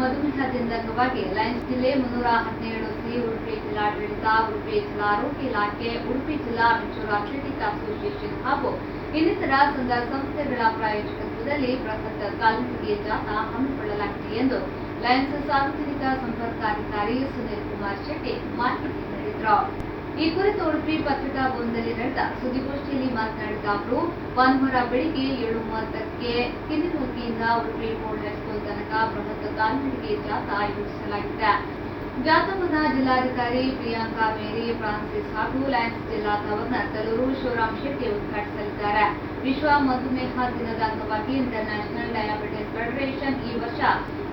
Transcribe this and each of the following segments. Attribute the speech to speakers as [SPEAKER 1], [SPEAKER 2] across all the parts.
[SPEAKER 1] ಮಧುಮೇಹ ದಿನದ ಅಂಗವಾಗಿ ಲಯನ್ಸ್ ಜಿಲ್ಲೆ 317ಸಿ ಉಡುಪಿ ಜಿಲ್ಲಾಡಳಿತ, ಉಡುಪಿ ಜಿಲ್ಲಾ ಆರೋಗ್ಯ ಇಲಾಖೆ, ಉಡುಪಿ ಜಿಲ್ಲಾ ಮೆಚೂರ್ ಅಥ್ಲೆಟಿಕ್ ಅಸೋಸಿಯೇಷನ್ ಹಾಗೂ ಇನ್ನಿತರ ಸಂಘ ಸಂಸ್ಥೆಗಳ ಪ್ರಾಯೋಜಕತ್ವದಲ್ಲಿ ಬೃಹತ್ ಕಾಲ್ನಡಿಗೆ ಜಾಥಾ ಹಮ್ಮಿಕೊಳ್ಳಲಾಗಿದೆ ಎಂದು ಲಯನ್ಸ್ ಸಾರ್ವಜನಿಕ ಸಂಪರ್ಕಾಧಿಕಾರಿ ಸುನೀಲ್ ಕುಮಾರ್ ಶೆಟ್ಟಿ ಮಾಹಿತಿ ನೀಡಿದರು. ಈ ಕುರಿತು ಉಡುಪಿ ಪತ್ರಿಕಾ ಭವನದಲ್ಲಿ ನಡೆದ ಸುದ್ದಿಗೋಷ್ಠಿಯಲ್ಲಿ ಮಾತನಾಡಿದ ಅವರು, ಭಾನುವಾರ ಬೆಳಿಗ್ಗೆ 7:30ಕ್ಕೆ ಕಿನ್ನಿಮುಲ್ಕಿಯಿಂದ ಉಡುಪಿ ಬೋರ್ಡ್ ಹೈಸ್ಕೂಲ್ ತನಕ ಬೃಹತ್ ಕಾಲ್ನಡಿಗೆ ಜಾಥಾ ಆಯೋಜಿಸಲಾಗಿದೆ. ಜಾಥಾವನ್ನು ಜಿಲ್ಲಾಧಿಕಾರಿ ಪ್ರಿಯಾಂಕಾ ಮೇರಿ ಫ್ರಾನ್ಸಿಸ್ ಹಾಗೂ ಲಯನ್ಸ್ ಜಿಲ್ಲಾ ಗವರ್ನರ್ ತಲೂರು ಶಿವರಾಮ್ ಶೆಟ್ಟಿ ಉದ್ಘಾಟಿಸಲಿದ್ದಾರೆ. ವಿಶ್ವ ಮಧುಮೇಹ ದಿನದ ಅಂಗವಾಗಿ ಇಂಟರ್ನ್ಯಾಷನಲ್ ಡಯಾಬಿಟಿಸ್ ಫೆಡರೇಷನ್ ಈ ವರ್ಷ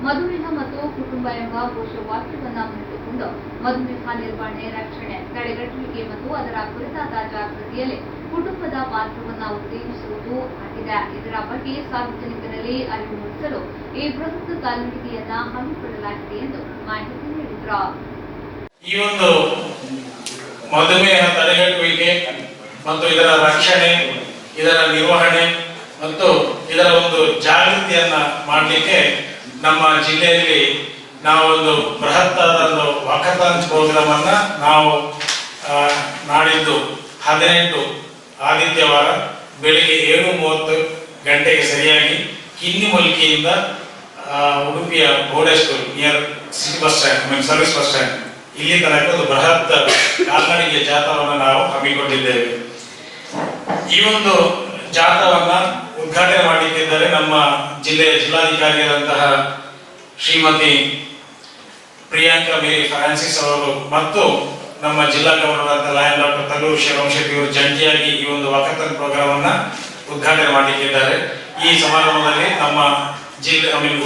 [SPEAKER 1] ಮಧುಮೇಹ ಮತ್ತು ಕುಟುಂಬ ಎಂಬ ಘೋಷವಾಕ್ಯವನ್ನು ಮುನ್ನಿಟ್ಟುಕೊಂಡು ಮಧುಮೇಹ ನಿರ್ವಹಣೆ, ರಕ್ಷಣೆ, ತಡೆಗಟ್ಟುವಿಕೆ ಮತ್ತು ಅದರ ಕುರಿತಾದ ಜಾಗೃತಿಯಲ್ಲಿ ಕುಟುಂಬದ ಪಾತ್ರವನ್ನು ಉತ್ತೇಜಿಸುವುದು ಆಗಿದೆ. ಇದರ ಬಗ್ಗೆ ಸಾರ್ವಜನಿಕರಲ್ಲಿ ಅರಿವು ಮೂಡಿಸಲು ಈ ಬೃಹತ್ ಕಾಲ್ನಡಿಗೆಯನ್ನ ಹಮ್ಮಿಕೊಳ್ಳಲಾಗಿದೆ ಎಂದು ಮಾಹಿತಿ ನೀಡಿದರು.
[SPEAKER 2] ಈ ಒಂದು ಮಧುಮೇಹ ತಡೆಗಟ್ಟುವಿಕೆ ಮತ್ತು ಇದರ ರಕ್ಷಣೆ, ಇದರ ನಿರ್ವಹಣೆ ಮತ್ತು ಇದರ ಒಂದು ಜಾಗೃತಿಯನ್ನ ಮಾಡಲಿಕ್ಕೆ ನಮ್ಮ ಜಿಲ್ಲೆಯಲ್ಲಿ ನಾವು ಒಂದು ಬೃಹತ್ತಾದ ಒಂದು ವಾಕಥಾನ್ ಪ್ರೋಗ್ರಾಮ್ ಅನ್ನ ನಾವು ನಾಡಿದ್ದು 18 ಆದಿತ್ಯವಾರ ಬೆಳಿಗ್ಗೆ 7:30 ಗಂಟೆಗೆ ಸರಿಯಾಗಿ ಕಿನ್ನಿಮುಲ್ಕಿಯಿಂದ ಉಡುಪಿಯ board school near city bus stand, service bus stand ಇಲ್ಲಿ ತನಕ ಒಂದು ಬೃಹತ್ ಕಾಲ್ನಡಿಗೆ ಜಾಥಾವನ್ನು ನಾವು ಹಮ್ಮಿಕೊಂಡಿದ್ದೇವೆ. ಈ ಒಂದು ಜಾಥಾವನ್ನ ಉದ್ಘಾಟನೆ ಮಾಡಲಿಕ್ಕಿದ್ದಾರೆ ನಮ್ಮ ಜಿಲ್ಲೆಯ ಜಿಲ್ಲಾಧಿಕಾರಿಯಾದಂತಹ ಶ್ರೀಮತಿ ಪ್ರಿಯಾಂಕಾ ಮೇರಿ ಫ್ರಾನ್ಸಿಸ್ ಅವರು ಮತ್ತು ನಮ್ಮ ಜಿಲ್ಲಾ governor lion doctor Taluru Shivaram Shetty ಅವರು ಜಂಟಿಯಾಗಿ ಈ ಒಂದು ವಾಕಥಾನ್ ಪ್ರೋಗ್ರಾಮ್ ಅನ್ನ ಉದ್ಘಾಟನೆ ಮಾಡಲಿಕ್ಕಿದ್ದಾರೆ. ಈ ಸಮಾರಂಭದಲ್ಲಿ ನಮ್ಮ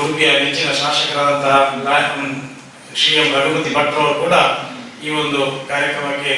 [SPEAKER 2] ಉಡುಪಿಯ ನೆಚ್ಚಿನ ಶಾಸಕರಾದಂತಹ ಶ್ರೀ ಎಂ ರಘುಪತಿ ಭಟ್ ಅವರು ಕೂಡ ಈ ಒಂದು ಕಾರ್ಯಕ್ರಮಕ್ಕೆ